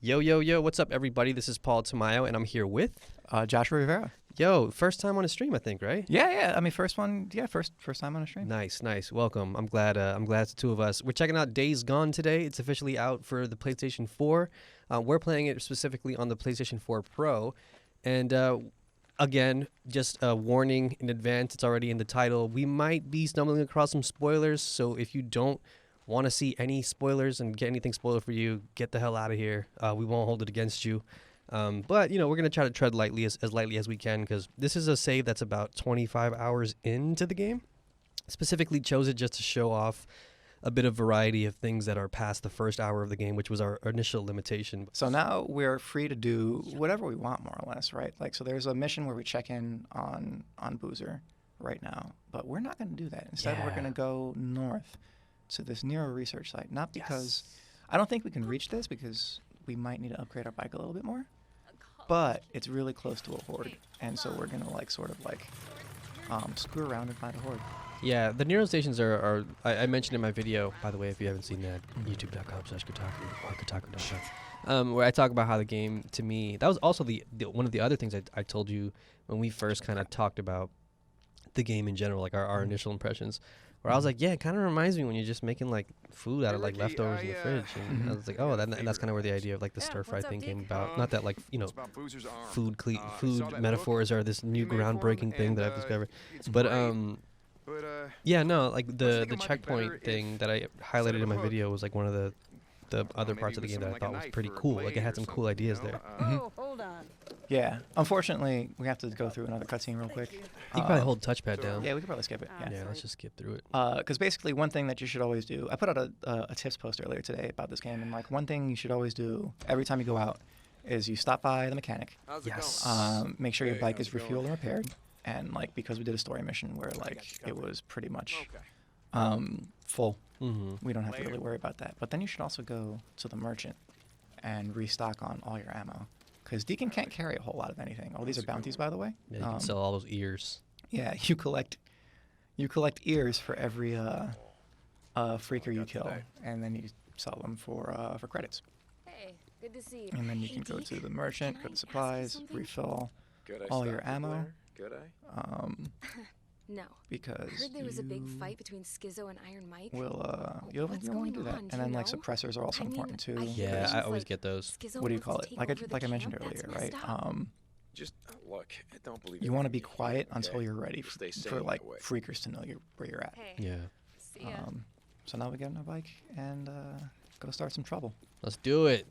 Yo, yo, yo, what's up, everybody? This is Paul Tamayo, and I'm here with... Joshua Rivera. Yo, first time on a stream, I think, right? Yeah. I mean, first time on a stream. Nice. Welcome. I'm glad it's the two of us. We're checking out Days Gone today. It's officially out for the PlayStation 4. We're playing it specifically on the PlayStation 4 Pro. And again, just a warning in advance, it's already in the title. We might be stumbling across some spoilers, so if you don't want to see any spoilers and get anything spoiled for you, get the hell out of here. We won't hold it against you. But, we're going to try to tread lightly as lightly as we can, because this is a save that's about 25 hours into the game. Specifically chose it just to show off a bit of variety of things that are past the first hour of the game, which was our initial limitation. So now we're free to do whatever we want, more or less, right? Like, so there's a mission where we check in on Boozer right now, but we're not going to do that. Instead, we're going to go north to this Nero research site. Not because... I don't think we can reach this because we might need to upgrade our bike a little bit more. But it's really close to a Horde, and so we're going to, sort of screw around and find a Horde. Yeah, the Nero stations are I mentioned in my video, by the way, if you haven't seen that, youtube.com/Kotaku or Kotaku.com, where I talk about how the game, to me, that was also the one of the other things I told you when we first kind of talked about the game in general, like our initial impressions, where I was like, yeah, it kind of reminds me when you're just making food out of leftovers in the fridge, and I was like, oh, and that's kind of where the idea of the stir fry thing came about. Not that food metaphors are this new groundbreaking thing that I've discovered, but yeah, no, the checkpoint thing that I highlighted in my video was one of the other parts of the game that I thought was pretty cool. It had some cool ideas there. Oh, hold on. Yeah, unfortunately, we have to go through another cutscene real quick. You can probably hold touchpad down. Yeah, we could probably skip it. Yeah, let's just skip through it. Because basically, one thing that you should always do, I put out a tips post earlier today about this game, and one thing you should always do every time you go out is you stop by the mechanic. Yes. Make sure your bike is refueled and repaired, and because we did a story mission where it was pretty much full. Mm-hmm. We don't have to really worry about that. But then you should also go to the merchant and restock on all your ammo. Because Deacon can't carry a whole lot of anything. Oh, these are bounties, by the way. Yeah, you can sell all those ears. Yeah, you collect ears for every freaker you kill, and then you sell them for credits. Hey, good to see you. And then you can go to the merchant, go to supplies, refill all your ammo. No. Because I heard there was a big fight between Schizo and Iron Mike. you'll want to do that. And then suppressors are also important too. Yeah, I always get those. What do you call it? Like I mentioned earlier, right? Just look, I don't believe you want to be quiet until you're ready for freakers to know where you're at. Hey. Yeah. See ya. So now we get on our bike and go start some trouble. Let's do it.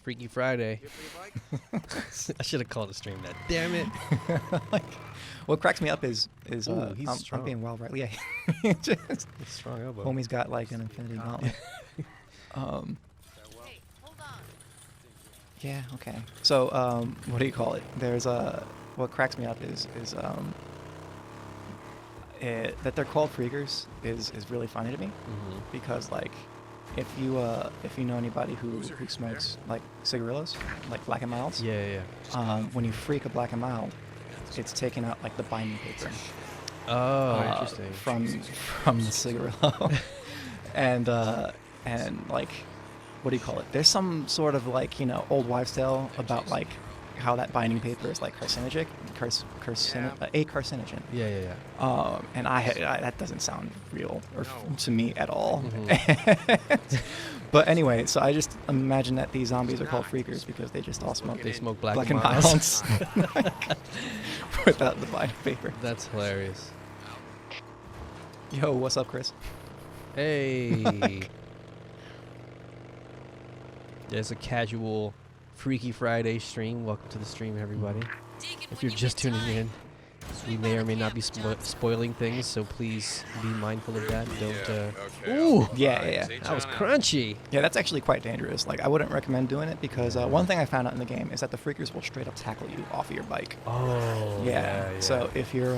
Freaky Friday. I should have called a stream that. Damn it. What cracks me up is he's I'm being wild, right? Yeah. Just Strong elbow. homie's got an infinity gauntlet. Hey, hold on. Yeah. Okay. So what do you call it? There's what cracks me up is that they're called freakers is really funny to me, because if you know anybody who smokes cigarillos, Black and Milds, Yeah. when you freak a Black and Mild, it's taking out the binding paper Oh, interesting. from the cigarillo, and what do you call it? There's some sort of old wives' tale about how that binding paper is carcinogenic, a carcinogen. Yeah. And that doesn't sound real to me at all. But anyway, so I just imagine that these zombies are called freakers because they just all smoke. They smoke Black and and Milds. Without the binding paper. That's hilarious. Yo, what's up, Chris? Hey. There's a casual Freaky Friday stream. Welcome to the stream, everybody. If you're just tuning in, we may or may not be spoiling things, so please be mindful of that. Don't. Ooh, Yeah. that was crunchy. Yeah, that's actually quite dangerous. I wouldn't recommend doing it because one thing I found out in the game is that the freakers will straight up tackle you off of your bike. Oh. Yeah. So if you're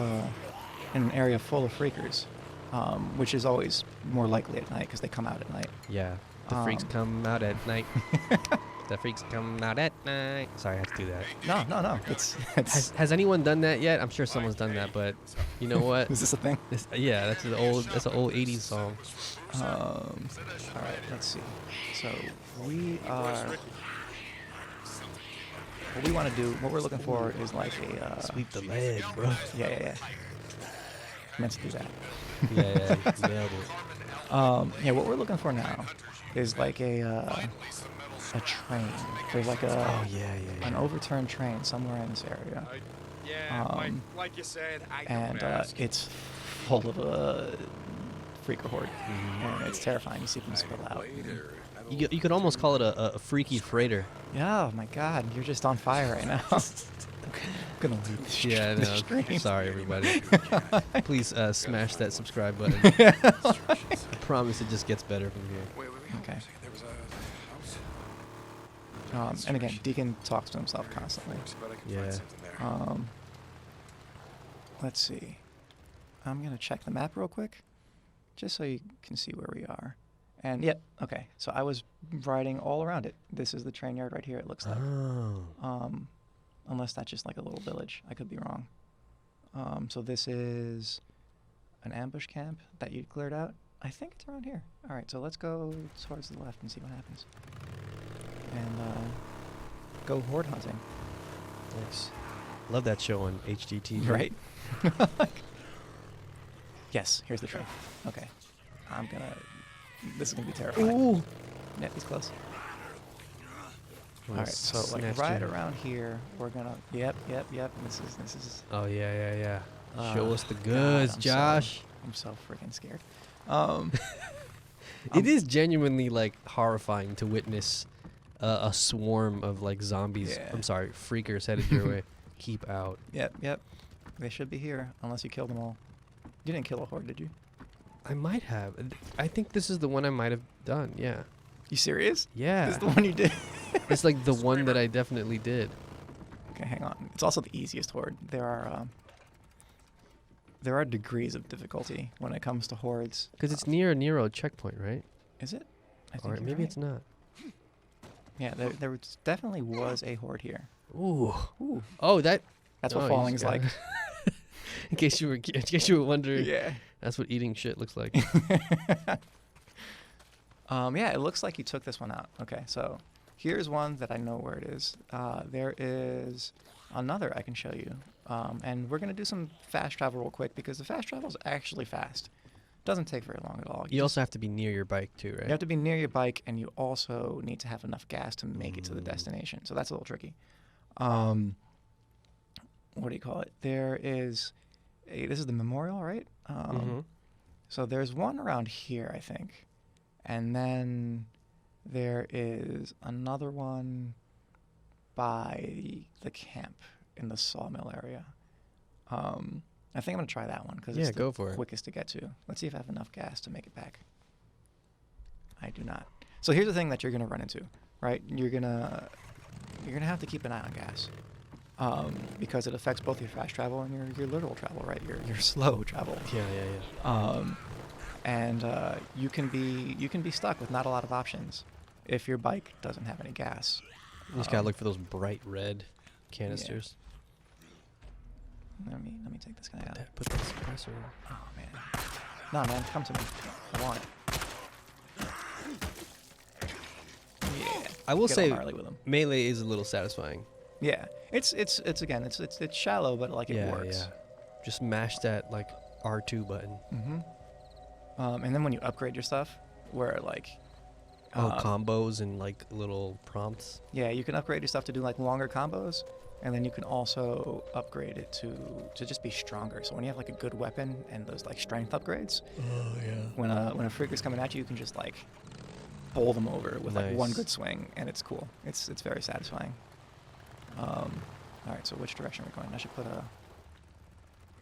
in an area full of freakers, which is always more likely at night because they come out at night. Yeah. The freaks come out at night. The freaks come out at night. Sorry, I had to do that. No. It's Has anyone done that yet? I'm sure someone's done that, but you know what? is this a thing? Yeah, that's an old 80s song. All right, let's see. So we are. What we want to do, what we're looking for is like a. Sweep the leg, bro. Yeah. Meant to do that. Yeah, nailed it. Yeah, what we're looking for now is like a train. There's like an overturned train somewhere in this area. Yeah, like you said, I And it's full of a freaker horde. And it's terrifying to see them spill out. You could almost call it a freaky freighter. Yeah, oh my god, you're just on fire right now. I'm gonna leave the Yeah, the no. stream. Sorry, everybody. Please smash that subscribe button. I promise it just gets better from here. Wait. Okay. There was a house. And again, Deacon talks to himself constantly. But I can Yeah. find something there. Let's see. I'm gonna check the map real quick, just so you can see where we are. And yep, okay. So I was riding all around it. This is the train yard right here. It looks like. Oh. Unless that's just like a little village. I could be wrong. So this is an ambush camp that you cleared out. I think it's around here. All right, so let's go towards the left and see what happens. And go horde hunting. Nice. Love that show on HGTV. Right? Yes, here's the train. Okay. This is gonna be terrifying. Ooh. Yeah, he's close. Oh, All right, so like snatched right you. around here, we're gonna. Yep. This is. Oh yeah. Show us the God, goods, I'm Josh. I'm so freaking scared. It is genuinely like horrifying to witness a swarm of like zombies. Yeah. I'm sorry, freakers headed your way. Keep out. Yep. They should be here unless you killed them all. You didn't kill a horde, did you? I might have. I think this is the one I might have done. Yeah. You serious? Yeah. This is the one you did. It's like the one that I definitely did. Okay, hang on. It's also the easiest horde. There are degrees of difficulty when it comes to hordes. Because it's near a Nero checkpoint, right? Is it? I think Or you're maybe right. it's not. Yeah, there definitely was a horde here. Ooh. Ooh. Oh, that. That's what oh, you falling just is got like. it. in case you were wondering. Yeah. That's what eating shit looks like. Yeah, it looks like you took this one out. Okay, so here's one that I know where it is. There is another I can show you. And we're going to do some fast travel real quick because the fast travel is actually fast. Doesn't take very long at all. You also have to be near your bike too, right? You have to be near your bike, and you also need to have enough gas to make it to the destination. So that's a little tricky. What do you call it? This is the memorial, right? So there's one around here, I think. And then there is another one by the camp in the Sawmill area. I think I'm going to try that one because it's go the for it. quickest to get to. Let's see if I have enough gas to make it back. I do not. So here's the thing that you're going to run into, right? You're going to have to keep an eye on gas. Because it affects both your fast travel and your literal travel, right? Your slow travel. Yeah. And you can be stuck with not a lot of options if your bike doesn't have any gas. You just gotta look for those bright red canisters. Let me take this guy out. Put that suppressor in. Oh man, no man, come to me. I want it. Yeah. I will Get all say gnarly with 'em. melee is a little satisfying. Yeah, it's again, it's shallow, but like it works. Yeah. Just mash that like R2 button. And then when you upgrade your stuff, where like combos and like little prompts. yeah, you can upgrade your stuff to do like longer combos, and then you can also upgrade it to just be stronger. So when you have like a good weapon and those like strength upgrades, when a freaker's coming at you, you can just like bowl them over with like one Nice. good swing, and it's cool. It's very satisfying. All right, so which direction are we going? I should put a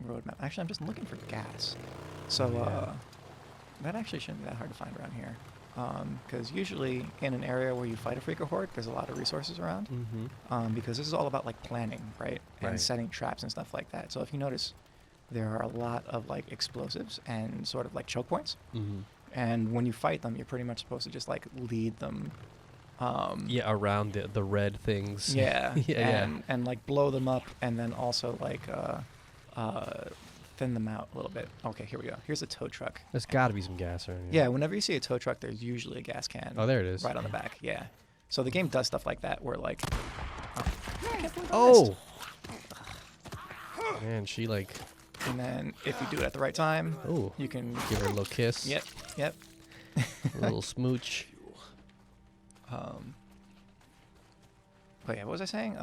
road map. Actually, I'm just looking for gas. So that actually shouldn't be that hard to find around here. Because usually in an area where you fight a freaker horde, there's a lot of resources around. Because this is all about like planning, right? And Right. setting traps and stuff like that. So if you notice, there are a lot of like explosives and sort of like choke points. And when you fight them, you're pretty much supposed to just like lead them Yeah, around the red things. Yeah, yeah. and like blow them up, and then also like thin them out a little bit. Okay, here we go. Here's a tow truck. There's got to be some gas around Yeah, here. whenever you see a tow truck, there's usually a gas can. Oh, there it is. Right on the back. Yeah. So the game does stuff like that, where like. Oh. Man, she like. And then if you do it at the right time, Oh. you can Give her a little kiss. Yep. Yep. A little smooch. But yeah, what was I saying?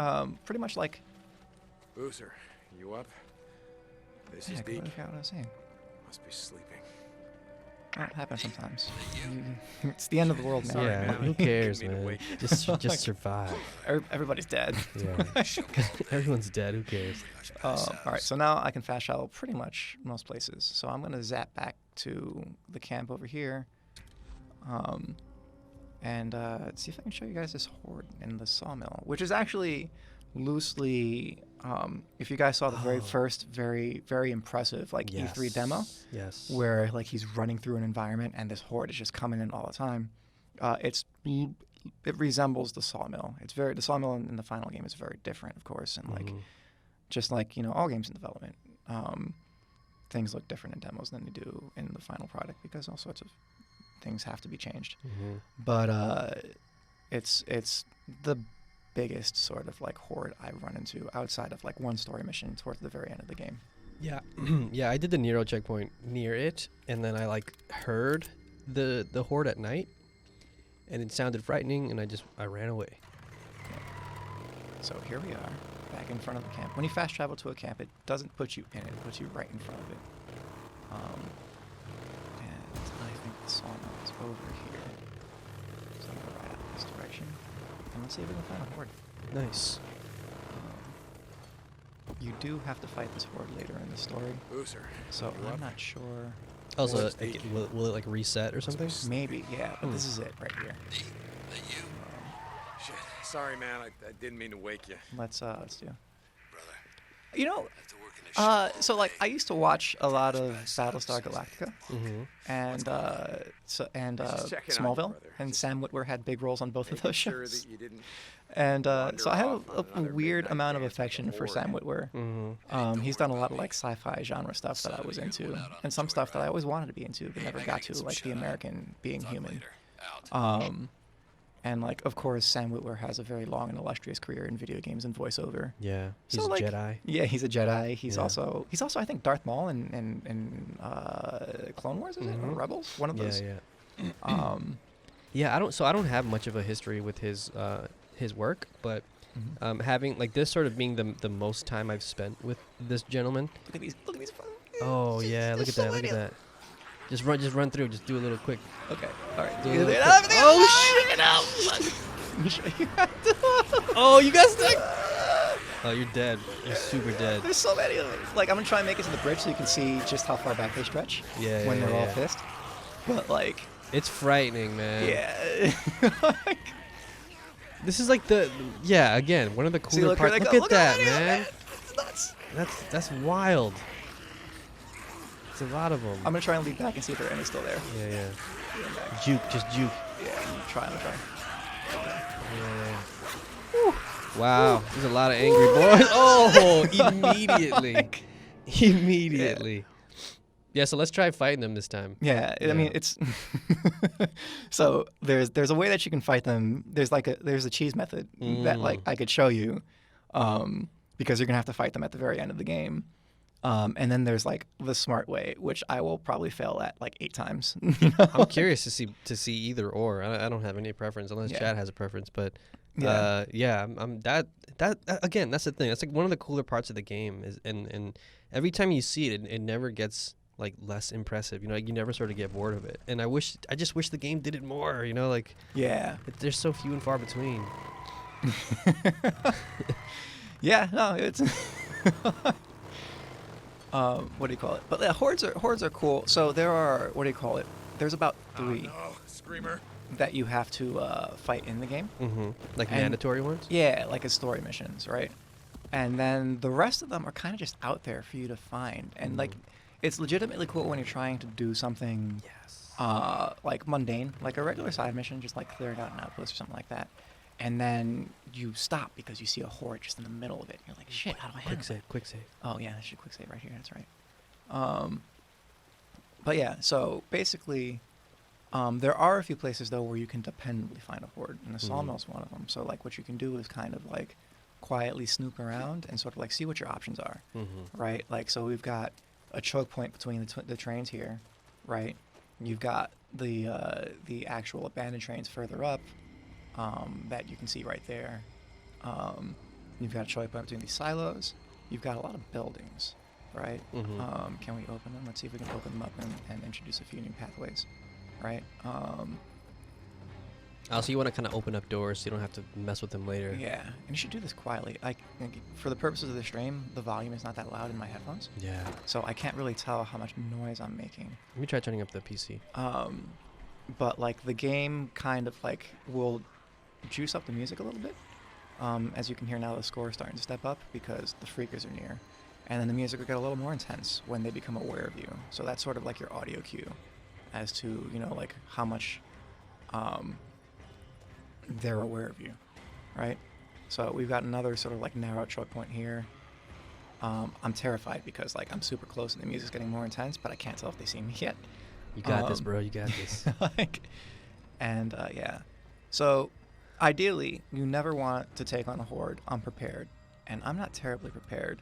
Pretty much like. Boozer, you up? This Yeah, is I deep. completely forgot what I was saying. Must be sleeping. That happens sometimes. It's the end of the world, man. Sorry, Yeah, man. who cares, Didn't mean to man? wake you. Just survive. Everybody's dead. Yeah. Everyone's dead. Who cares? All right, so now I can fast travel pretty much most places. So I'm gonna zap back to the camp over here, and see if I can show you guys this horde in the sawmill, which is actually loosely. If you guys saw the very first, very impressive like E3 demo, Yes. where like he's running through an environment and this horde is just coming in all the time, it resembles the sawmill. The sawmill in the final game is very different, of course, and like. Just like, all games in development, things look different in demos than they do in the final product because all sorts of things have to be changed. But it's the biggest sort of like horde I run into outside of like one story mission towards the very end of the game. Yeah. Yeah, I did the Nero checkpoint near it, and then I like heard the horde at night, and it sounded frightening, and I ran away. So here we are. Back in front of the camp. When you fast travel to a camp, it doesn't put you in it; it puts you right in front of it. And I think the sawmill is over here. So I'm gonna ride out this direction, and let's see if we can find a horde. Nice. You do have to fight this horde later in the story, Boozer, so you I'm up? not sure. Also, Where's the- will it like reset or something? Maybe, yeah, but this is it right here. Shit. Sorry, man. I didn't mean to wake you. Let's do. So like I used to watch a lot of Battlestar Galactica. And Just checking on you, Smallville, brother. and Just Sam Witwer had big roles on both of Making those sure shows. that you didn't And wander so I have off on a another weird midnight amount of dance with the affection for Sam horde. Witwer. He's done a lot of like sci-fi genre stuff that I was into, and some stuff that I always wanted to be into but never got to, like the American Being Human. And like, of course, Sam Witwer has a very long and illustrious career in video games and voiceover. Yeah. He's So, a like, Jedi. Yeah, he's a Jedi. He's Yeah. also I think Darth Maul in Clone Wars, is it, or Rebels? One of those. Yeah. Yeah, I don't have much of a history with his work, but having like this sort of being the most time I've spent with this gentleman. Look at these. Oh yeah, look at that, look at that. Just run through. Just do a little quick. Okay. All right. Do a little quick. Oh shit! Oh, you got stuck. Oh, you're dead. You're super dead. There's so many of them. Like, I'm gonna try and make it to the bridge so you can see just how far back they stretch. Yeah, When yeah, they're all yeah. pissed. But like, It's frightening, man. yeah. This is like again, one of the See, cooler look, here parts. they Look go. at that, how many of them, man. It's nuts. That's wild. It's a lot of them. I'm gonna try and lead back and see if there are any still there. Yeah, yeah. Lead 'em back. Juke, just juke. Yeah, I'm trying. Yeah. Wow, there's a lot of angry boys. Oh, immediately. Immediately. Yeah, so let's try fighting them this time. Yeah, I mean it's. So there's a way that you can fight them. There's a cheese method that like I could show you, because you're gonna have to fight them at the very end of the game. And then there's like the smart way, which I will probably fail at like 8 times. I'm curious to see either or. I don't have any preference unless Yeah. Chad has a preference, but Yeah. I'm that again. That's the thing. That's like one of the cooler parts of the game is, and every time you see it, it never gets like less impressive. You know, like, you never sort of get bored of it. And I just wish the game did it more. You know, like Yeah. there's so few and far between. Yeah. No, it's. What do you call it? But hordes are cool. So there are, what do you call it? There's about 3 No, screamer. that you have to fight in the game. Like And- mandatory ones. Yeah, like as story missions, right? And then the rest of them are kind of just out there for you to find. And like, it's legitimately cool when you're trying to do something like mundane, like a regular side mission, just like clearing out an outpost or something like that. And then you stop because you see a horde just in the middle of it. You're like, shit, how do I handle Quick save, quick save. that? Oh yeah, I should quick save right here. That's right. But yeah, so basically, there are a few places though where you can dependably find a horde, and the Sawmill's one of them. So like, what you can do is kind of like quietly snoop around and sort of like see what your options are, right? Like, so we've got a choke point between the trains here, right? You've got the actual abandoned trains further up that you can see right there. You've got a choke point between these silos. You've got a lot of buildings, right? Can we open them? Let's see if we can open them up and introduce a few new pathways, right? Also, you want to kind of open up doors so you don't have to mess with them later. Yeah, and you should do this quietly. Like, for the purposes of the stream, the volume is not that loud in my headphones. Yeah. So I can't really tell how much noise I'm making. Let me try turning up the PC. But like the game kind of like will juice up the music a little bit. As you can hear now, the score is starting to step up because the freakers are near. And then the music will get a little more intense when they become aware of you. So that's sort of like your audio cue as to, you know, like how much they're aware of you, right? So we've got another sort of like narrow choke point here. I'm terrified because like I'm super close and the music's getting more intense, but I can't tell if they see me yet. You got this, bro. You got this. Yeah. So ideally, you never want to take on a horde unprepared, and I'm not terribly prepared.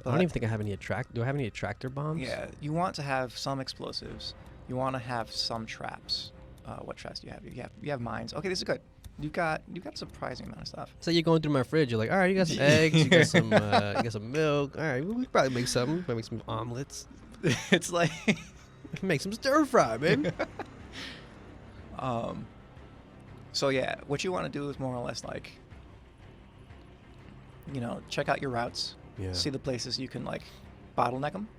I don't even think I have any Do I have any attractor bombs? Yeah, you want to have some explosives. You want to have some traps. What traps do you have? You have mines. Okay, this is good. You got a surprising amount of stuff. So you're going through my fridge. You're like, all right, you got some eggs, you got some milk. All right, we could probably make some. We could make some omelets. It's like we can make some stir fry, man. So yeah, what you want to do is more or less like, you know, check out your routes. Yeah. See the places you can like bottleneck them.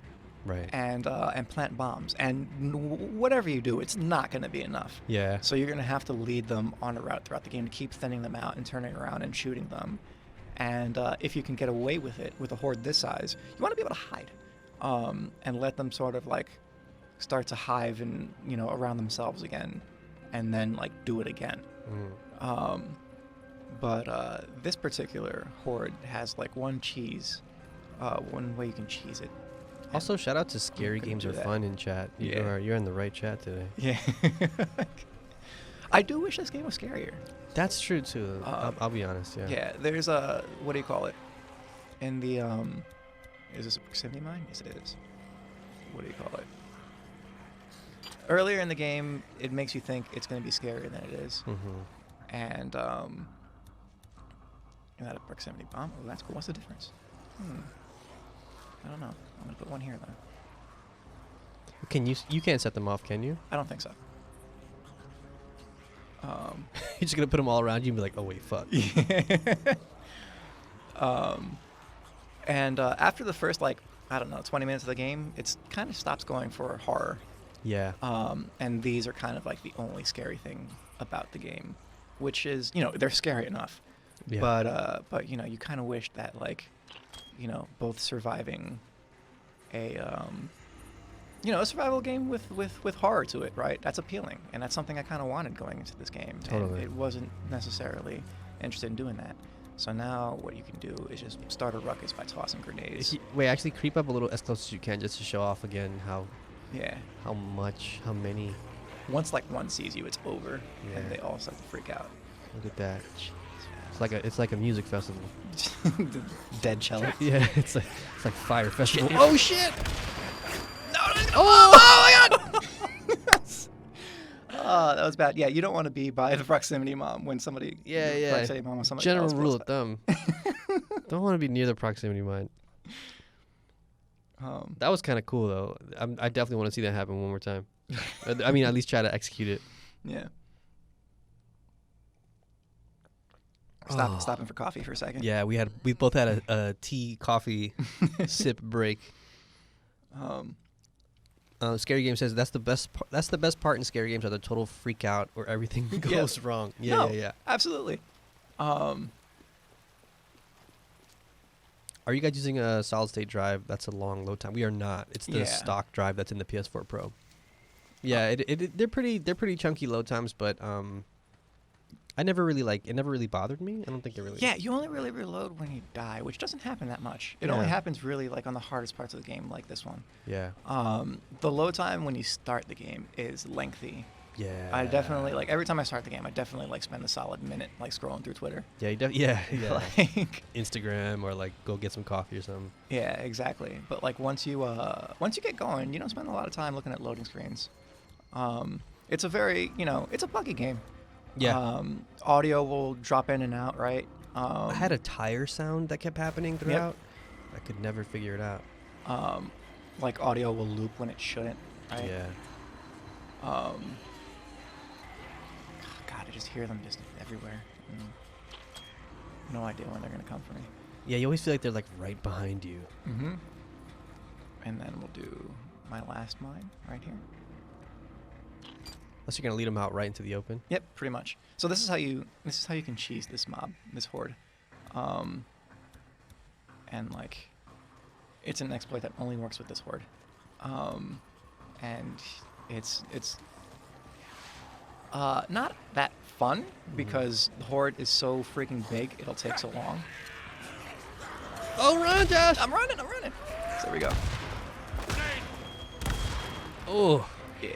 Right. And plant bombs. And whatever you do, it's not going to be enough. Yeah. So you're going to have to lead them on a route throughout the game to keep thinning them out and turning around and shooting them. And if you can get away with it with a horde this size, you want to be able to hide and let them sort of like start to hive and, you know, around themselves again, and then like do it again. But this particular horde has like one way you can cheese it. Also, shout out to Scary Games Are Fun in chat. You're in the right chat today. Yeah. I do wish this game was scarier. That's true too. I'll be honest. Yeah. Yeah. There's a, what do you call it? In the is this a proximity mine? Yes, it is. What do you call it? Earlier in the game, it makes you think it's going to be scarier than it is. And is that a proximity bomb? Oh, that's cool. What's the difference? I don't know. I'm gonna put one here though. Can you can't set them off, can you? I don't think so. You're just gonna put them all around you and be like, oh wait, fuck. And after the first like, I don't know, 20 minutes of the game, it's kind of stops going for horror. Yeah. And these are kind of like the only scary thing about the game, which is, you know, they're scary enough. Yeah. But you know, you kind of wish that like, you know, both surviving a a survival game with horror to it, right? That's appealing, and that's something I kind of wanted going into this game. Totally. And it wasn't necessarily interested in doing that. So now what you can do is just start a ruckus by tossing grenades. Wait, actually creep up a little as close as you can just to show off again how many. Once like one sees you, it's over, and they all start to freak out. Look at that. It's like a music festival. Dead cello. Yeah, it's like fire festival. Shit. Oh shit! No! Oh my god! Oh, that was bad. Yeah, you don't want to be by the proximity bomb when somebody. Proximity bomb when somebody General else rule of thumb. Don't want to be near the proximity mine. That was kind of cool though. I definitely want to see that happen one more time. I mean, at least try to execute it. Yeah. Stopping for coffee for a second. Yeah, we both had a tea coffee sip break. Scary Game says that's the best part in Scary Games are the total freak out or everything goes wrong. Yeah. Absolutely. Are you guys using a solid state drive? That's a long load time. We are not. It's the stock drive that's in the PS4 Pro. Yeah, they're pretty chunky load times, but it never really bothered me. I don't think it really. Yeah, you only really reload when you die, which doesn't happen that much. It only happens really like on the hardest parts of the game, like this one. Yeah. The load time when you start the game is lengthy. Yeah. I definitely like every time I start the game, I definitely like spend a solid minute like scrolling through Twitter. Yeah, yeah. Like Instagram or like go get some coffee or something. yeah, exactly. But like once you get going, you don't spend a lot of time looking at loading screens. It's a very it's a buggy game. Yeah. Audio will drop in and out, right? I had a tire sound that kept happening throughout. I could never figure it out. Like audio will loop when it shouldn't, right? Yeah. God, I just hear them just everywhere. No idea when they're gonna come for me. Yeah, you always feel like they're like right behind you. Mm-hmm. And then we'll do my last mine right here. Unless you're gonna lead them out right into the open. Yep, pretty much. So this is how you can cheese this mob, this horde. And like it's an exploit that only works with this horde. And it's not that fun because the horde is so freaking big, it'll take so long. Oh, run, Josh! I'm running. So there we go. Oh. Yeah.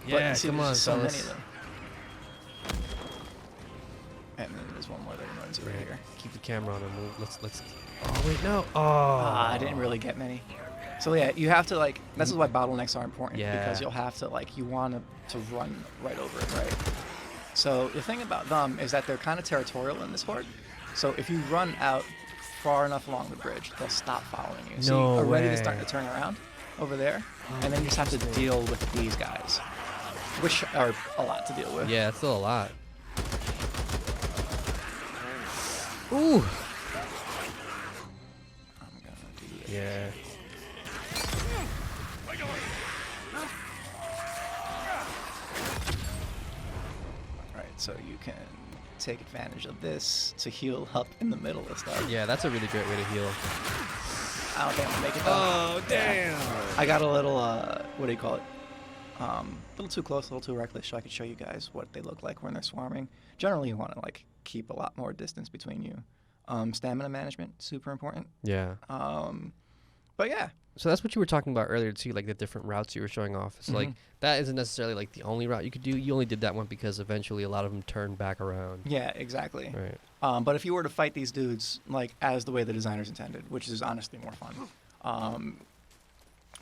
Yeah, but see, come there's on, just so many fellas. of them. And then there's one more that runs over here. Keep the camera on him. Let's. Oh wait, no. Oh. I didn't really get many. So yeah, you have to like. This is why bottlenecks are important because you'll have to like you want to run right over it, right? So the thing about them is that they're kind of territorial in this horde. So if you run out far enough along the bridge, they'll stop following you. So No already way. they're starting to turn around over there, and then you just have to deal with these guys, which are a lot to deal with. Yeah, it's still a lot. Ooh. I'm gonna do this. Yeah. Right, so you can take advantage of this to heal up in the middle of stuff. Yeah, that's a really great way to heal. I don't think I'm gonna make it though. Oh damn! I got a little, what do you call it? A little too close, a little too reckless, so I could show you guys what they look like when they're swarming. Generally, you want to like keep a lot more distance between you. Stamina management, super important. Yeah. But yeah. So that's what you were talking about earlier too, like the different routes you were showing off. So like that isn't necessarily like the only route you could do. You only did that one because eventually a lot of them turned back around. Yeah, exactly. Right. But if you were to fight these dudes like as the way the designers intended, which is honestly more fun,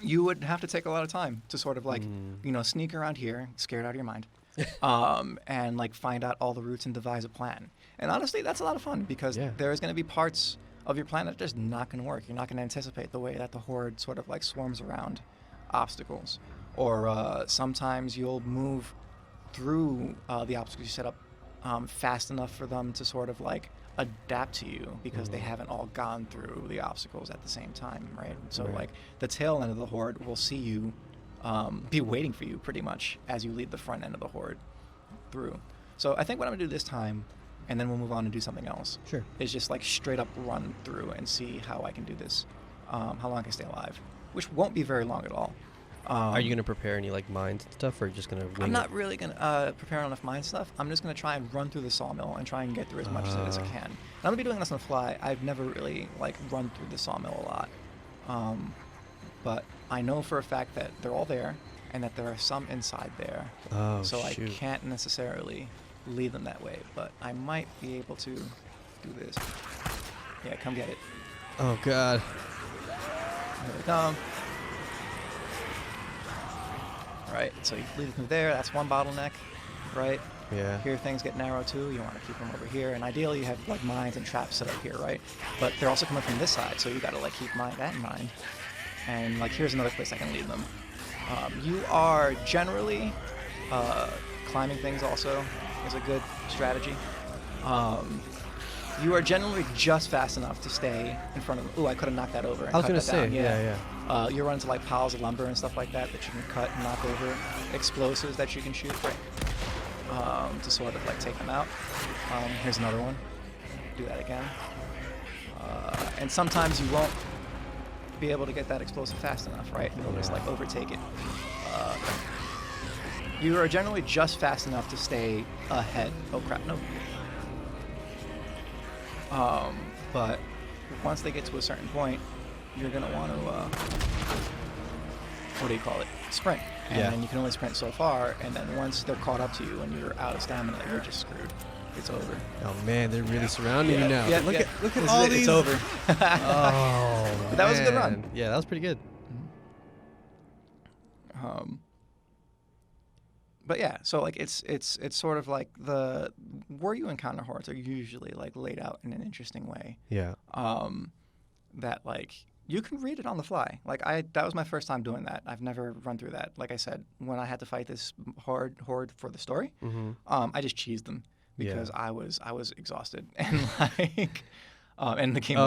you would have to take a lot of time to sort of like sneak around here, scared out of your mind, and like find out all the routes and devise a plan. And honestly, that's a lot of fun because there is going to be parts of your plan that are just not going to work. You're not going to anticipate the way that the horde sort of like swarms around obstacles, or sometimes you'll move through the obstacles you set up fast enough for them to sort of like adapt to you because they haven't all gone through the obstacles at the same time, right? So like the tail end of the horde will see you, be waiting for you pretty much as you lead the front end of the horde through. So I think what I'm gonna do this time, and then we'll move on and do something else. Sure. Is just like straight up run through and see how I can do this, how long I can stay alive, which won't be very long at all. Are you gonna prepare any like mines and stuff, or are you just gonna wing I'm not it? really gonna prepare enough mine stuff. I'm just gonna try and run through the sawmill and try and get through as much of it as I can. And I'm gonna be doing this on the fly. I've never really like run through the sawmill a lot, but I know for a fact that they're all there and that there are some inside there. Oh, so shoot. I can't necessarily lead them that way, but I might be able to do this. Yeah, come get it. Oh god. Here they come. Right, so you lead them there. That's one bottleneck, right? Yeah. Here things get narrow too. You want to keep them over here, and ideally you have like mines and traps set up here, right? But they're also coming from this side, so you got to like keep that in mind. And like here's another place I can lead them. You are generally climbing things also is a good strategy. You are generally just fast enough to stay in front of. Ooh, I could have knocked that over. And I was cut gonna that say, down. yeah. You run into like piles of lumber and stuff like that that you can cut and knock over. Explosives that you can shoot, right? To sort of like take them out. Here's another one. Do that again. And sometimes you won't be able to get that explosive fast enough, right? It'll just like overtake it. You are generally just fast enough to stay ahead. Oh crap! No. But once they get to a certain point, you're gonna want to what do you call it? Sprint. And Yeah. then you can only sprint so far, and then once they're caught up to you and you're out of stamina, you're just screwed. It's over. Oh man, they're really surrounding you now. Look at This is all it, these. It's over. Oh, But that was a good run. man. Yeah, that was pretty good. But yeah, so like it's sort of like the where you encounter hordes are usually like laid out in an interesting way. Yeah. That like you can read it on the fly. Like that was my first time doing that. I've never run through that. Like I said, when I had to fight this horde for the story, I just cheesed them because I was exhausted and like and the game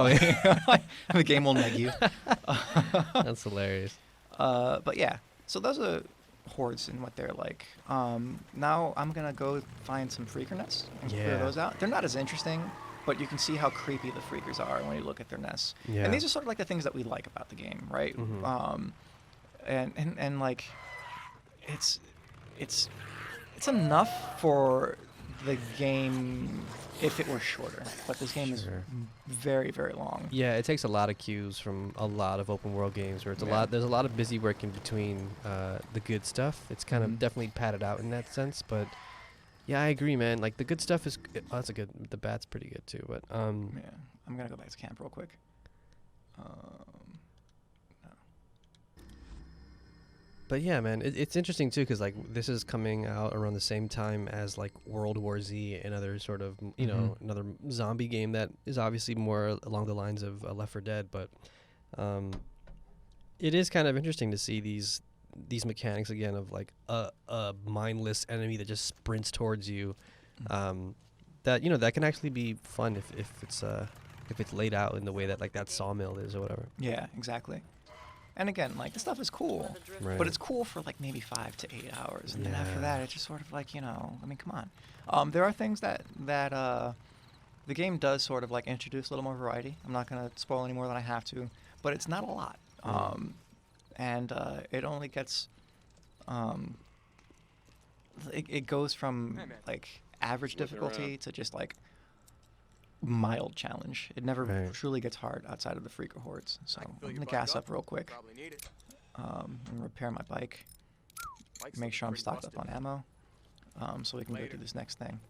the game will neg you. That's hilarious. But yeah, so those are hordes and what they're like. Now I'm gonna go find some freaker nests and clear those out. They're not as interesting, but you can see how creepy the freakers are when you look at their nests. Yeah. And these are sort of like the things that we like about the game, right? And like it's enough for the game if it were shorter, but this game is very, very long. Yeah, it takes a lot of cues from a lot of open world games where it's there's a lot of busy work in between the good stuff. It's kind of definitely padded out in that sense, but yeah, I agree, man. Like the good stuff is the bat's pretty good too, but Yeah, I'm gonna go back to camp real quick. But yeah, man, it's interesting too because like this is coming out around the same time as like World War Z, another sort of another zombie game that is obviously more along the lines of Left 4 Dead. But it is kind of interesting to see these mechanics again of like a mindless enemy that just sprints towards you. That that can actually be fun if it's laid out in the way that like that Sawmill is or whatever. Yeah, exactly. And again, like the stuff is cool, Right. but it's cool for like maybe 5 to 8 hours, and then after that, it's just sort of like I mean, come on. There are things that the game does sort of like introduce a little more variety. I'm not gonna spoil any more than I have to, but it's not a lot. And it only gets it goes from like average difficulty to just like mild challenge. It never truly gets hard outside of the freaker hordes. So I'm gonna gas up real quick and repair my bike. Make sure I'm stocked up on ammo, so we can go do this next thing.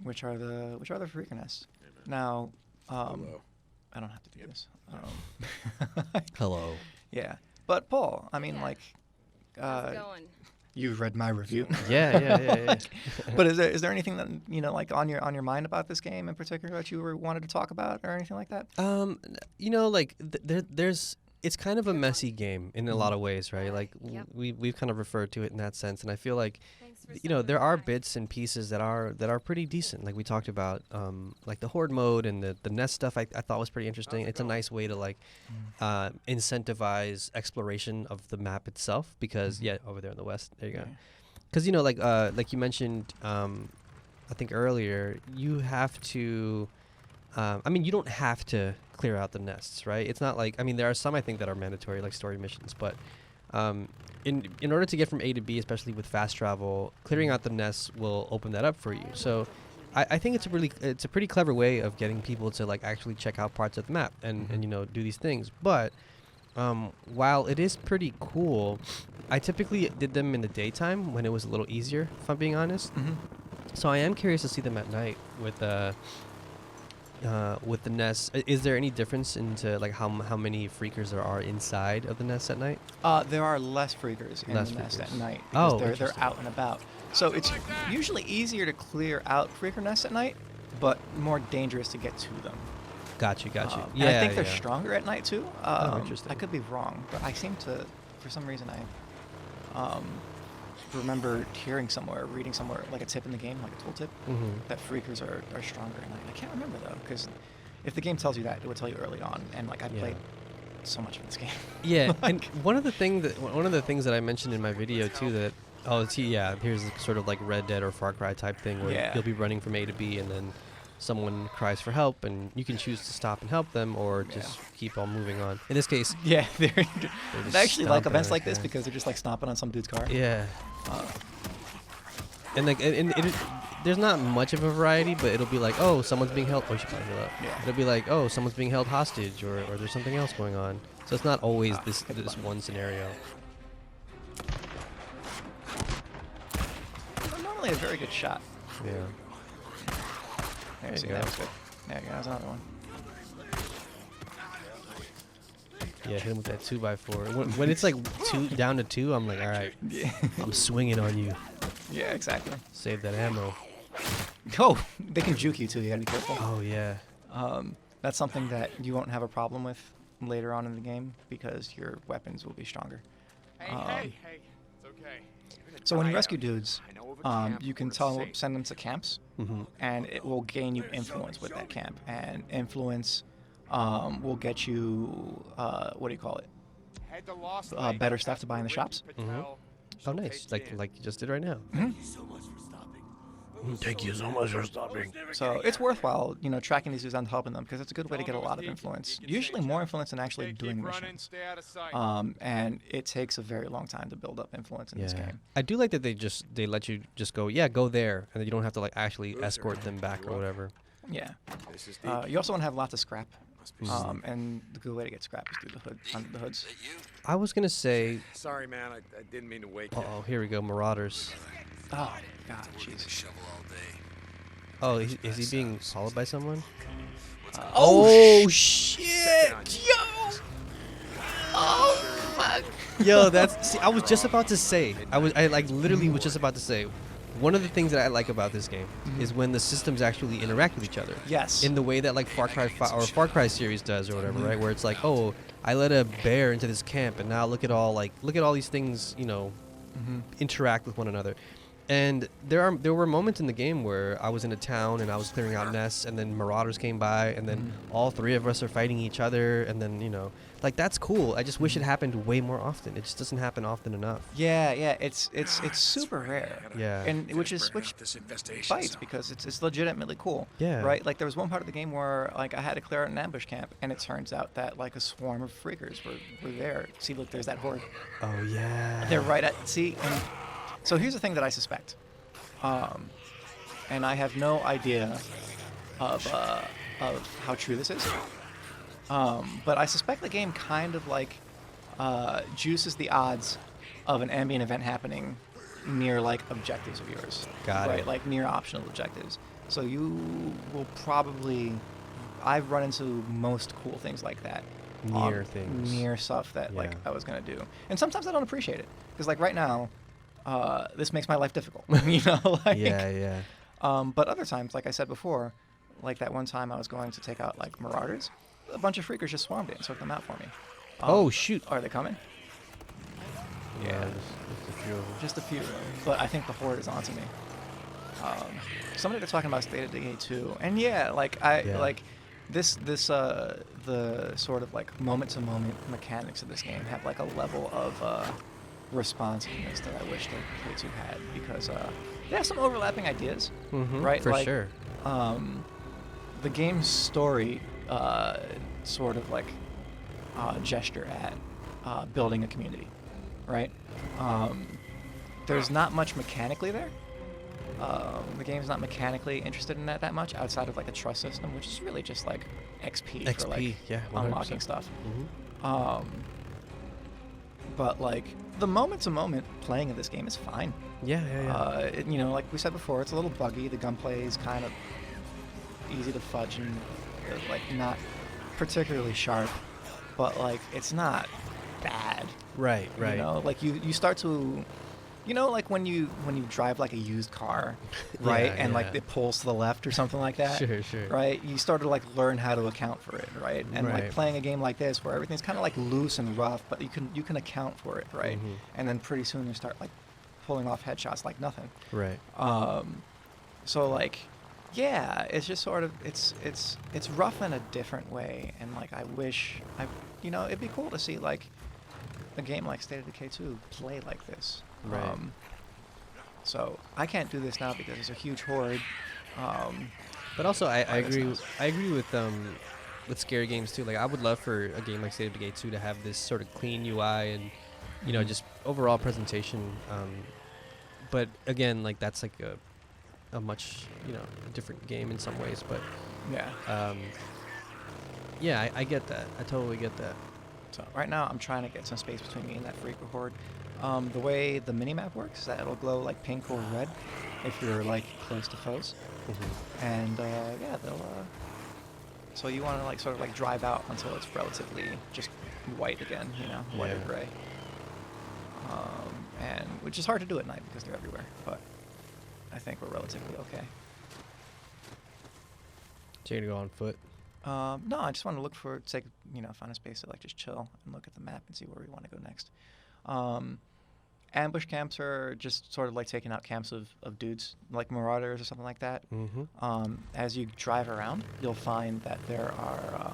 Which are the freaker nests? Now, I don't have to do this. Hello. Yeah, but Paul, I mean, like, How's it going? you've read my review. Yeah. But is there anything that like on your mind about this game in particular that you wanted to talk about or anything like that? Like there's it's kind of a messy game in a lot of ways, right? Like we've kind of referred to it in that sense, and I feel like there are bits and pieces that are pretty decent. Like we talked about, like the horde mode and the nest stuff. I thought was pretty interesting. It's a nice way to like incentivize exploration of the map itself because over there in the west, there you go. Because like you mentioned, I think earlier, you have to. You don't have to clear out the nests, right? It's not like there are some I think that are mandatory, like story missions, but in order to get from A to B, especially with fast travel, clearing out the nests will open that up for you. So I think it's a pretty clever way of getting people to like actually check out parts of the map and do these things. But while it is pretty cool, I typically did them in the daytime when it was a little easier, if I'm being honest. So I am curious to see them at night with the nests. Is there any difference into like how many freakers there are inside of the nests at night? There are less freakers in the nest at night Oh, because they're out and about. So it's usually easier to clear out freaker nests at night, but more dangerous to get to them. Got you. And I think they're stronger at night too. Interesting. I could be wrong, but I seem to, for some reason, I remember hearing somewhere, reading somewhere, like a tip in the game, like a tooltip, that freakers are stronger at night. I can't remember though, because if the game tells you that, it would tell you early on, and like I played so much of this game. Yeah, and one of the things that I mentioned in my video too that here's sort of like Red Dead or Far Cry type thing where you'll be running from A to B and then someone cries for help, and you can choose to stop and help them, or just keep on moving on. In this case, Yeah, I just actually like stomping events on like the this car. because they're just like stomping on some dude's car. Yeah. Uh, And like, there's not much of a variety, but it'll be like, oh, someone's being held. Oh, you should probably heal up. Yeah. It'll be like, oh, someone's being held hostage, or there's something else going on. So it's not always this hit the button. one scenario. But normally a very good shot. Yeah. There, you see, go. that was good. There you go, that's another one. Yeah, hit him with that 2x4. When it's like down to 2, I'm like, all right, Yeah, I'm swinging on you. yeah, exactly. Save that ammo. Oh, they can juke you too. You gotta be careful. Oh yeah. That's something that you won't have a problem with later on in the game because your weapons will be stronger. Hey, it's okay. So when you rescue dudes, I know of a camp you can where it's safe. send them to camps, and it will gain you influence with that camp. And influence will get you what do you call it? Head to Lost Better Lake, stuff to buy in the ask for shops. Whitney Patel. Oh She'll nice, take like you in. you just did right now. Thank you so much for stopping. So it's worthwhile, tracking these dudes down and helping them because it's a good way to get a lot of influence. Usually more influence than actually Hey, keep doing running, missions. stay out of sight. And it takes a very long time to build up influence in this game. I do like that they let you just go, yeah, go there, and then you don't have to like actually escort them back or whatever. Yeah. This is deep. You also want to have lots of scrap. Must be And the good way to get scrap is through the hood, under the hoods. I was gonna say, Sorry, man. I didn't mean to wake you. oh, here we go, Marauders. Oh, God, jeez. Oh, is he being followed by someone? Oh, Shit! Yo! Oh, fuck! Yo, that's. See, I was just about to say. I like literally was just about to say. One of the things that I like about this game is when the systems actually interact with each other. Yes. In the way that like Far Cry or Far Cry series does or whatever, right? Where it's like, oh, I let a bear into this camp, and now look at all these things, interact with one another. And there were moments in the game where I was in a town and I was clearing out nests, and then marauders came by, and then all three of us are fighting each other, and then like that's cool. I just wish it happened way more often. It just doesn't happen often enough. Yeah, it's super rare. Yeah. And which This infestation. bites because it's legitimately cool. Yeah. Right? Like there was one part of the game where like I had to clear out an ambush camp, and it turns out that like a swarm of freakers were there. See, look, there's that horde. Oh yeah. They're right at and so here's the thing that I suspect, and I have no idea of how true this is, but I suspect the game kind of like juices the odds of an ambient event happening near like objectives of yours. Got right, it. like near optional objectives. So you will probably, I've run into most cool things like that. Near things. Near stuff that like Yeah. I was gonna do, and sometimes I don't appreciate it because like right now. This makes my life difficult, like. Yeah. But other times, like I said before, like that one time I was going to take out like marauders, a bunch of freakers just swarmed it and took them out for me. Oh shoot. Are they coming? Yeah, Just a few of them. just a few. But I think the horde is onto me. Somebody they're talking about State of Decay 2, and yeah, like Yeah. like this the sort of like moment to moment mechanics of this game have like a level of responsiveness that I wish that K2 had because they have some overlapping ideas, right? For like, sure. The game's story sort of like gesture at building a community, right? There's not much mechanically there. The game's not mechanically interested in that much outside of like a trust system, which is really just like XP for like yeah, 100%. unlocking stuff. But like the moment to moment playing of this game is fine. Yeah. Like we said before, it's a little buggy. The gunplay is kind of easy to fudge and like not particularly sharp, but like it's not bad. Right. Like you start to, like when you drive like a used car, right? And like yeah. it pulls to the left or something like that. Sure. Right? You start to like learn how to account for it, right? And like Right. playing a game like this where everything's kind of like loose and rough, but you can account for it, right? And then pretty soon you start like pulling off headshots like nothing. Right. So like, yeah, it's just sort of it's rough in a different way, and like I wish it'd be cool to see like a game like State of Decay 2 play like this. Right. So I can't do this now because there's a huge horde. But also, I that's agree. nice. I agree with scary games too. Like I would love for a game like State of Decay 2 to have this sort of clean UI and just overall presentation. But again, like that's like a much different game in some ways. But Yeah. yeah, I get that. I totally get that. So right now I'm trying to get some space between me and that freak or horde. The way the minimap works is that it'll glow like pink or red if you're like close to foes. And yeah, they'll. So you want to like sort of like drive out until it's relatively just white again, white or Yeah. gray. And which is hard to do at night because they're everywhere, but I think we're relatively okay. So you're gonna go on foot. No, I just want to look for sake, find a space to like just chill and look at the map and see where we want to go next. Ambush camps are just sort of like taking out camps of dudes, like marauders or something like that. As you drive around, you'll find that there are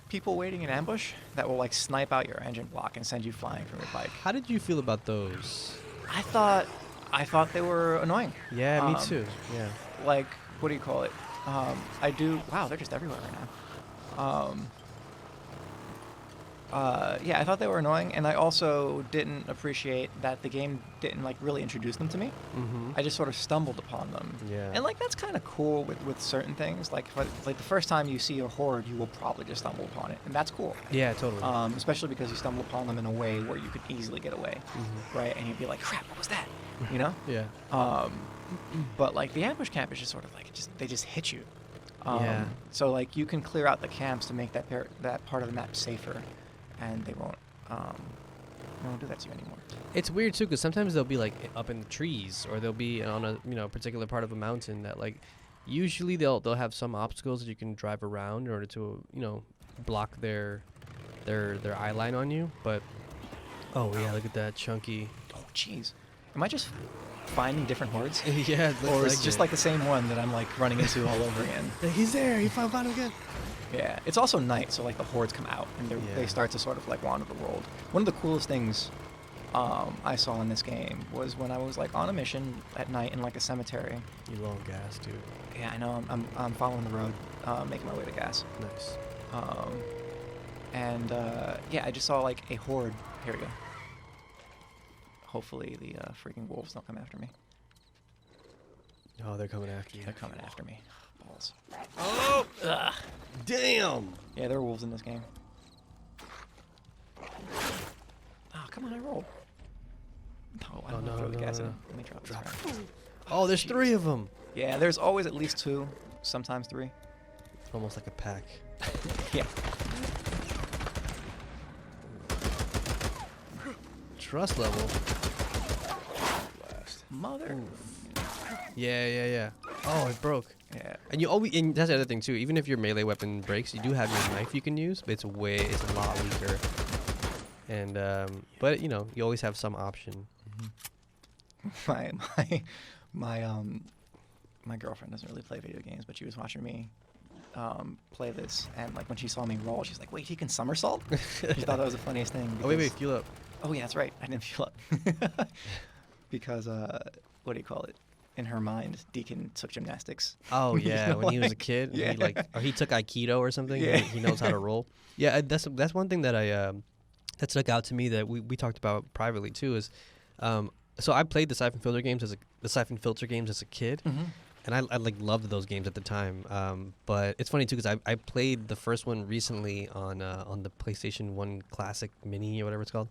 people waiting in ambush that will like snipe out your engine block and send you flying from your bike. How did you feel about those? I thought they were annoying. Yeah, me too. Yeah. Like, what do you call it? Wow, they're just everywhere right now. Yeah, I thought they were annoying, and I also didn't appreciate that the game didn't like really introduce them to me. I just sort of stumbled upon them. Yeah. And like that's kind of cool with certain things. Like like the first time you see a horde, you will probably just stumble upon it, and that's cool. Yeah, totally. Especially because you stumble upon them in a way where you could easily get away, right? And you'd be like, "Crap, what was that?" You know? Yeah. But like the ambush camp is just sort of like they just hit you. Yeah. So like you can clear out the camps to make that part of the map safer, and they won't do that to you anymore. It's weird too, because sometimes they'll be like up in the trees, or they'll be on a particular part of a mountain that like usually they'll have some obstacles that you can drive around in order to block their eye line on you. But oh yeah, look at that chunky. Oh jeez, am I just finding different hordes? Yeah, it looks Or is like it just it. like the same one that I'm like running into all over again? He's there. He found him again. Yeah, it's also night, so like the hordes come out and they Yeah. start to sort of like wander the world. One of the coolest things I saw in this game was when I was like on a mission at night in like a cemetery. You low on gas, dude. Yeah, I know. I'm following the road, making my way to gas. Nice. Yeah, I just saw like a horde. Here we go. Hopefully the freaking wolves don't come after me. Oh, they're coming after you. They're coming after me. Balls. Oh! Damn! Yeah, there are wolves in this game. Oh, come on, I rolled. No, I don't no, want to throw the no, gas no, in. no. Let me drop this crap. Oh, there's 3 of them. Yeah, there's always at least 2, sometimes 3. Almost like a pack. Yeah. Trust level. Mother. Yeah. Oh, it broke. Yeah. And and that's the other thing too. Even if your melee weapon breaks, you do have your knife you can use, but it's a lot weaker. And but you always have some option. My girlfriend doesn't really play video games, but she was watching me play this, and like when she saw me roll, she's like, "Wait, he can somersault?" She thought that was the funniest thing. Oh wait, because- fuel up. Oh yeah, that's right. I didn't fuel up because what do you call it? In her mind, Deacon took gymnastics. Oh yeah, when he was a like- kid, yeah. or he took Aikido or something. Yeah. He knows how to roll. Yeah, that's one thing that that stuck out to me that we talked about privately too. Is so I played the Siphon Filter games as a kid, and I like loved those games at the time. But it's funny too because I played the first one recently on the PlayStation 1 Classic Mini or whatever it's called.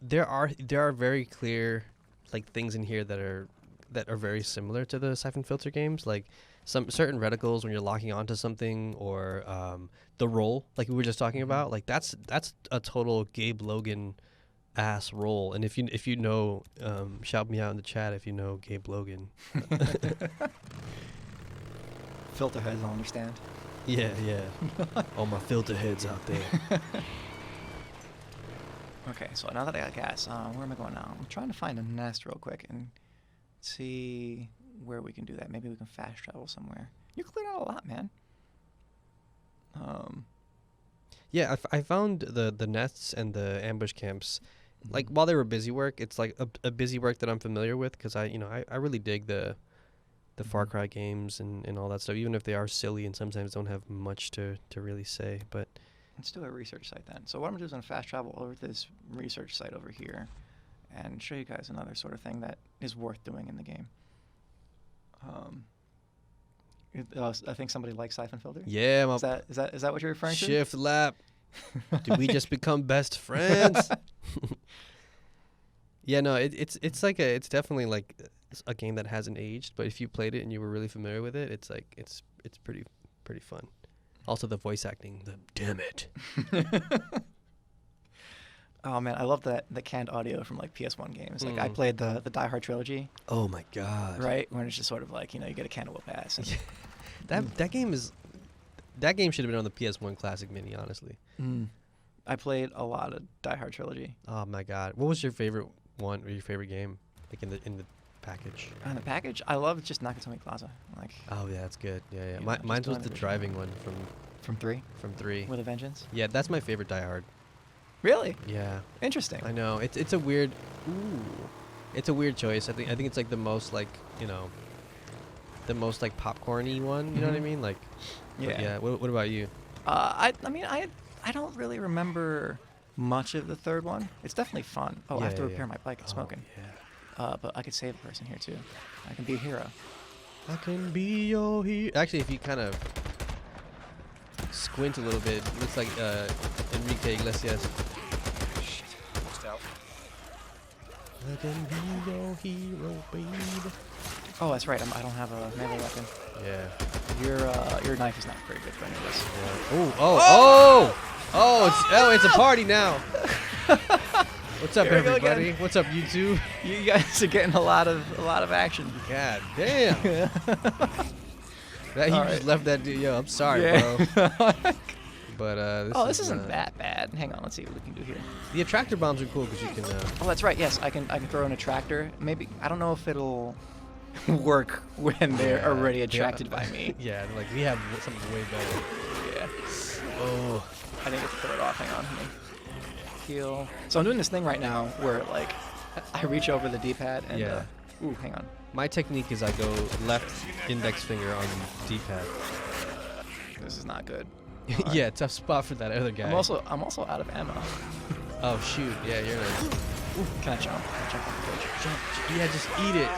There are very clear like things in here that are very similar to the Siphon Filter games, like some certain reticles when you're locking onto something, or the roll like we were just talking about. Like that's a total Gabe Logan ass roll. And if you know, shout me out in the chat if you know Gabe Logan. Filter heads, I'll understand. Yeah. All my filter heads out there. Okay, so now that I got gas, where am I going now? I'm trying to find a nest real quick and see where we can do that. Maybe we can fast travel somewhere. You cleared out a lot, man. Yeah, I found the nests and the ambush camps like while they were busy work, it's like a busy work that I'm familiar with because I really dig the Far Cry games and all that stuff, even if they are silly and sometimes don't have much to really say. But let's do a research site then. So what I'm gonna do is I'm gonna fast travel over to this research site over here, and show you guys another sort of thing that is worth doing in the game. I think somebody likes Siphon Filter. yeah, my Is that what you're referring to? shift lap. Did we just become best friends? Yeah, no, it's definitely like a game that hasn't aged, but if you played it and you were really familiar with it, it's like it's pretty fun. Also the voice acting, damn it. Oh man, I love the canned audio from like PS1 games. Like I played the Die Hard trilogy, Oh my god. right? When it's just sort of like you get a can of whoop ass. And That game should have been on the PS1 Classic Mini, honestly. I played a lot of Die Hard trilogy. Oh my god. What was your favorite one or your favorite game like in the package? On the package, I love just Nakatomi Plaza. Like Oh yeah, that's good. Yeah. Yeah, Mine just was doing the it driving one from 3 from 3. with a Vengeance. Yeah, that's my favorite Die Hard. Really Yeah. interesting. I know. It's a weird it's a weird choice. I think it's like the most like, the most like popcorny one, you know what I mean? Like but Yeah. yeah. What about you? I mean I don't really remember much of the third one. It's definitely fun. Oh, I Yeah, have to yeah, repair yeah. my bike. It's smoking. Yeah. But I could save a person here too. I can be a hero. I can be your hero. Actually, if you kind of squint a little bit, it looks like Enrique Iglesias. Shit. Stealth. I can be your hero, babe. Oh, that's right. I don't have a melee weapon. Yeah. Your knife is not very good for any of this. It's a party now. What's up, Here we go everybody? again. What's up, YouTube? You guys are getting a lot of action. God damn. That, you All just right. left that dude. Yo, I'm sorry, bro. Yeah. But This isn't that bad. Hang on, let's see what we can do here. The attractor bombs are cool because you can. Oh, that's right. Yes, I can throw in a tractor. Maybe I don't know if it'll work when they're Yeah, already yeah. attracted by me. Yeah, like we have something way better. Yeah. Oh. I didn't get to throw it off. Hang on. Let me heal. So I'm doing this thing right now where like I reach over the D-pad and Yeah. Ooh, hang on. My technique is I go left index finger on D-pad. This is not good. Yeah, tough spot for that other guy. I'm also out of ammo. Oh shoot! Yeah, you're in. Can I jump? Can I jump on the bridge? Jump. Yeah, just eat it.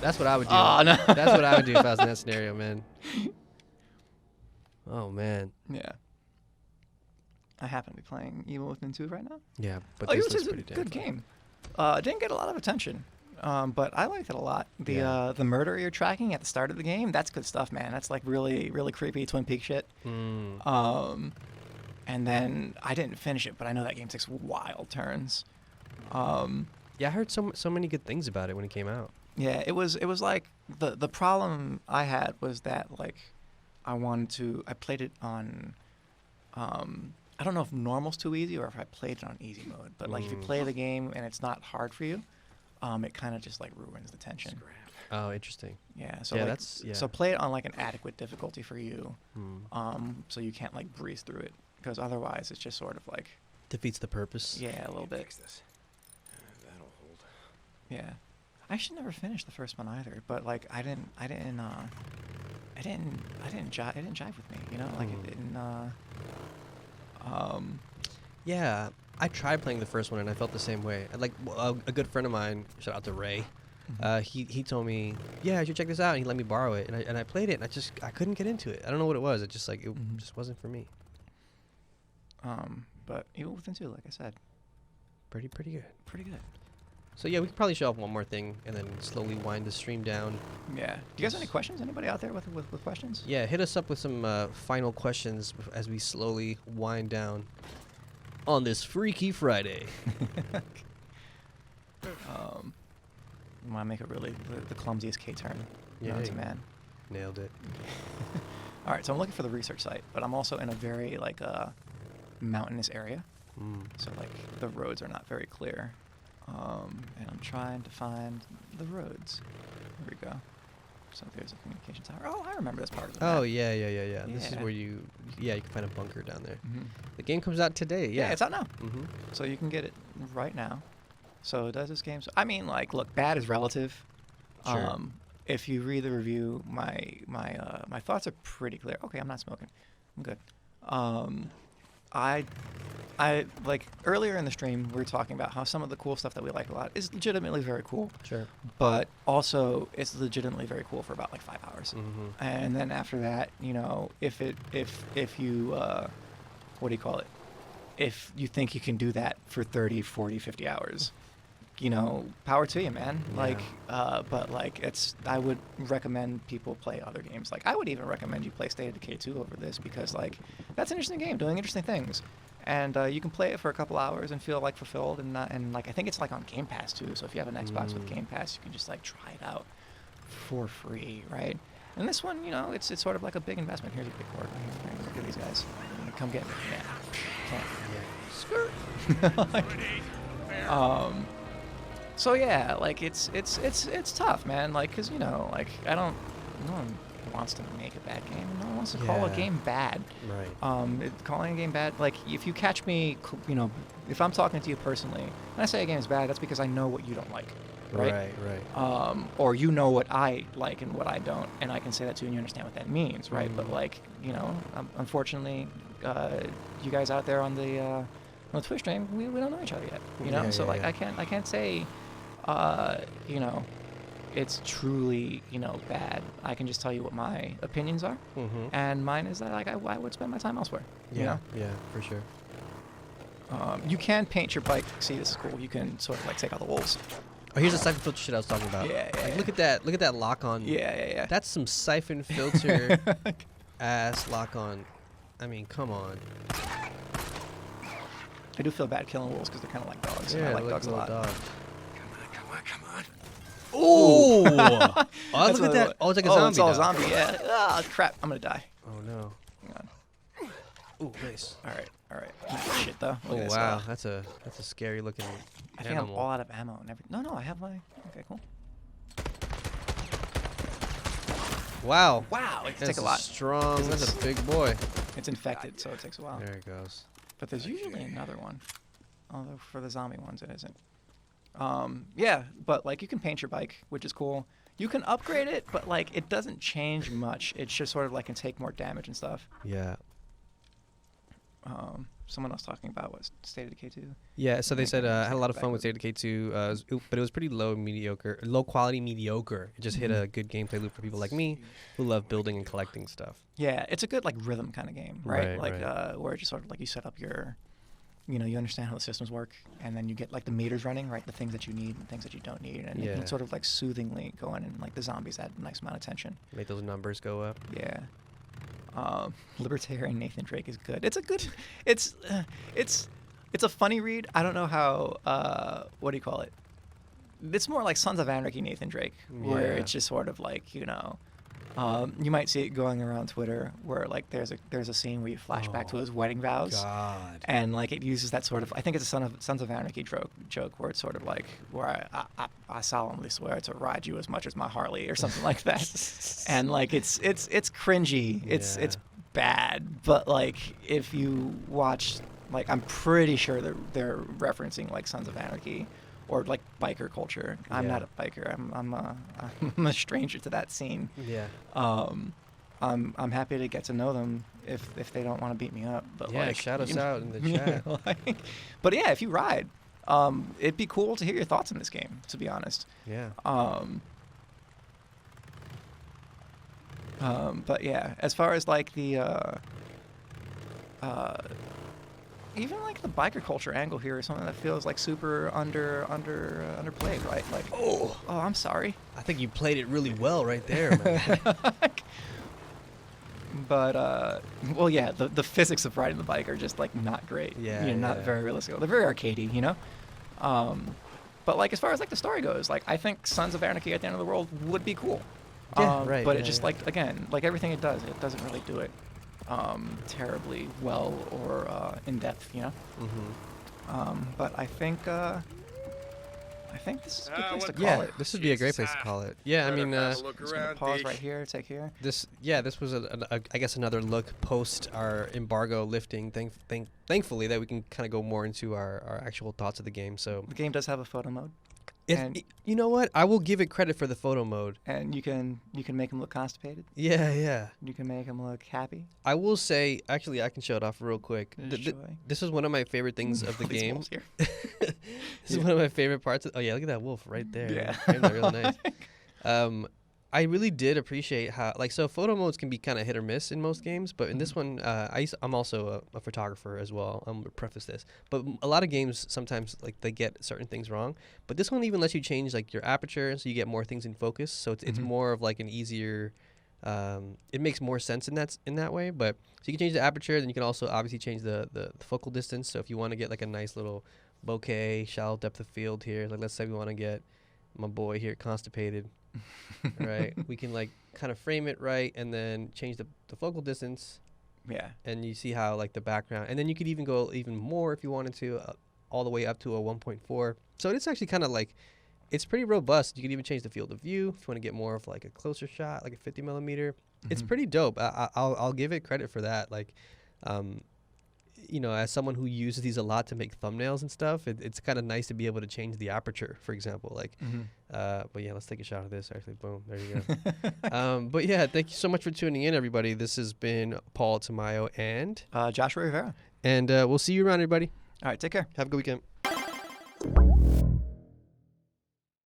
That's what I would do. Oh no. That's what I would do if I was in that scenario, man. Oh man. Yeah. I happen to be playing Evil Within 2 right now. Yeah, but Oh, this Evil looks Within pretty 2 is a damn good fun. game. It didn't get a lot of attention, but I liked it a lot. The Yeah. the murder you're tracking at the start of the game, that's good stuff, man. That's like really, really creepy Twin Peaks shit. And then I didn't finish it, but I know that game takes wild turns. Yeah, I heard so many good things about it when it came out. Yeah, it was like the problem I had was that like I played it on I don't know if normal's too easy or if I played it on easy mode, but like if you play the game and it's not hard for you, it kind of just like ruins the tension. Oh, interesting. Yeah, so Yeah, like, that's- so play it on like an adequate difficulty for you, so you can't like breeze through it because otherwise it's just sort of like Defeats the purpose. yeah a little bit. Fix this. That'll hold. Yeah, I actually never finished the first one either, but like it didn't jive with me, you know, like it didn't. Yeah, I tried playing the first one and I felt the same way. Like a good friend of mine, shout out to Ray. He told me, yeah, you should check this out, and he let me borrow it, and I played it, and I couldn't get into it. I don't know what it was. It just like it just wasn't for me. But Evil Within 2, like I said, Pretty good. pretty good. So yeah, we could probably show off one more thing and then slowly wind the stream down. Yeah. Do you guys have any questions? Anybody out there with questions? Yeah, hit us up with some final questions as we slowly wind down on this Freaky Friday. You want to make it really the clumsiest K-turn known to Yay. man. Nailed it. All right, so I'm looking for the research site, but I'm also in a very like mountainous area, so like the roads are not very clear, and I'm trying to find the roads. Here we go. So there's a communication tower. Oh, I remember this part of the Oh map. yeah. This is Yeah. where you can find a bunker down there. Mhm. The game comes out today. Yeah, Yeah. it's out now. Mm-hmm. So you can get it right now. So does this game? I mean, like, look, bad is relative. Sure. If you read the review, my thoughts are pretty clear. Okay, I'm not smoking. I'm good. I like earlier in the stream we were talking about how some of the cool stuff that we like a lot is legitimately very cool, Sure. but also it's legitimately very cool for about like 5 hours. Mm-hmm. And then after that, you know, if you what do you call it? If you think you can do that for 30, 40, 50 hours, you know, power to you, man. Yeah. Like, but like, I would recommend people play other games. Like, I would even recommend you play State of Decay 2 over this because, like, that's an interesting game, doing interesting things, and you can play it for a couple hours and feel like fulfilled, and like, I think it's like on Game Pass too. So if you have an Xbox with Game Pass, you can just like try it out for free, right? And this one, you know, it's sort of like a big investment. Here's a big cord. Look at these guys. Come get me. Yeah. Skirt. So yeah, like it's tough, man. Like, cause you know, like no one wants to make a bad game. No one wants to call a Yeah. game bad. Right. Calling a game bad, like if you catch me, you know, if I'm talking to you personally, and I say a game is bad, that's because I know what you don't like, right? Right. Or you know what I like and what I don't, and I can say that to you and you understand what that means, right? But like, you know, unfortunately, you guys out there on the Twitch stream, we don't know each other yet, you know. Yeah, so yeah, like, yeah. I can't say, you know, it's truly, you know, bad. I can just tell you what my opinions are, Mm-hmm. and mine is that like I would spend my time elsewhere. Yeah. You know? Yeah. For sure. You can paint your bike. See, this is cool. You can sort of like take out the wolves. Oh, here's the siphon filter shit I was talking about. Yeah, yeah, Like, yeah. look at that. Look at that lock on. Yeah. That's some siphon filter ass lock on. I mean, come on. I do feel bad killing wolves because they're kind of like dogs. and I Yeah, like look dogs a little lot. dog. Come on. Ooh! Oh, That's look at what that. Oh, it's like a oh, zombie. it's all dog. zombie. Yeah. Ah, crap! I'm gonna die. Oh no. Hang on. Ooh, nice. All right. Shit though. Oh Look at this, wow, that's a scary looking I think I'm animal. all out of ammo and everything. No, I have my. Okay, cool. Wow. Wow, it can That's take a lot. strong. That's a big boy. It's infected, so it takes a while. There it goes. But there's usually another one. Although for the zombie ones, it isn't. Yeah, but like you can paint your bike, which is cool. You can upgrade it, but like it doesn't change much. It's just sort of like can take more damage and stuff. Yeah. Someone else talking about what State of Decay 2. Yeah, so they said I had a lot of fun with Backward. State of Decay 2, but it was pretty low quality mediocre. It just hit a good gameplay loop for people like me who love building and collecting stuff. Yeah, it's a good like rhythm kind of game, right? Right, Like right. where it's just sort of like you set up your, you know, you understand how the systems work, and then you get like the meters running, right? The things that you need and things that you don't need, and you Yeah. can sort of like soothingly go in and like the zombies add a nice amount of tension. Make those numbers go up. Yeah. Libertarian Nathan Drake is good. It's a good. It's a funny read. I don't know how. What do you call it? It's more like Sons of Anarchy Nathan Drake, where Yeah. it's just sort of like, you know. You might see it going around Twitter where like there's a scene where you flash back to his wedding vows, God. and like it uses that sort of, I think it's a Sons of Anarchy joke where it's sort of like where I solemnly swear to ride you as much as my Harley or something like that, and like it's cringy, it's Yeah. bad, but like if you watch, like I'm pretty sure they're referencing like Sons of Anarchy or like biker culture. I'm Yeah. not a biker. I'm a stranger to that scene. Yeah. I'm happy to get to know them if they don't want to beat me up. But Yeah, like, shout us you know, out in the you chat. know, like, but yeah, if you ride, it'd be cool to hear your thoughts on this game. To be honest. Yeah. But yeah, as far as like the even like the biker culture angle here is something that feels like super underplayed, right? Like, oh, I'm sorry. I think you played it really well right there, man. But well, yeah, the physics of riding the bike are just like not great. Yeah, you know, not yeah. very realistic. They're very arcadey, you know. But like as far as like the story goes, like I think Sons of Anarchy at the End of the World would be cool. Yeah, right, But yeah, it just yeah. like again, like everything it doesn't really do it terribly well or in depth, you know. Mm-hmm. But I think think this is a good place to call Yeah, it. this would be a great place to call it. Yeah, I mean, look Just gonna around, pause Deke. right here. Take here. this was I guess another look post our embargo lifting. Thankfully that we can kind of go more into our actual thoughts of the game. So The game does have a photo mode, you know what? I will give it credit for the photo mode. and you can make him look constipated. Yeah. You can make him look happy. I will say, actually, I can show it off real quick. Joy. This is one of my favorite things of the All these game. wolves here. This is one of my favorite parts. Oh yeah, look at that wolf right there. Yeah. Framed that really nice. I really did appreciate how so photo modes can be kind of hit or miss in most games, but in this one, I'm also a photographer as well. I'm gonna preface this, but a lot of games sometimes they get certain things wrong. But this one even lets you change your aperture, so you get more things in focus. So it's more of an easier. It makes more sense in that way. But so you can change the aperture, then you can also obviously change the focal distance. So if you want to get a nice little bokeh, shallow depth of field here, let's say we want to get my boy here constipated. Right, we can kind of frame it right and then change the focal distance, Yeah. and you see how the background, and then you could even go even more if you wanted to, all the way up to a 1.4. So it's actually kind of it's pretty robust. You can even change the field of view if you want to get more of a closer shot, a 50 millimeter. It's pretty dope. I'll give it credit for that. As someone who uses these a lot to make thumbnails and stuff, it's kind of nice to be able to change the aperture, for example. But yeah, let's take a shot of this. Actually, boom, there you go. But yeah, thank you so much for tuning in, everybody. This has been Paul Tamayo and Joshua Rivera. we'll see you around, everybody. All right. Take care. Have a good weekend.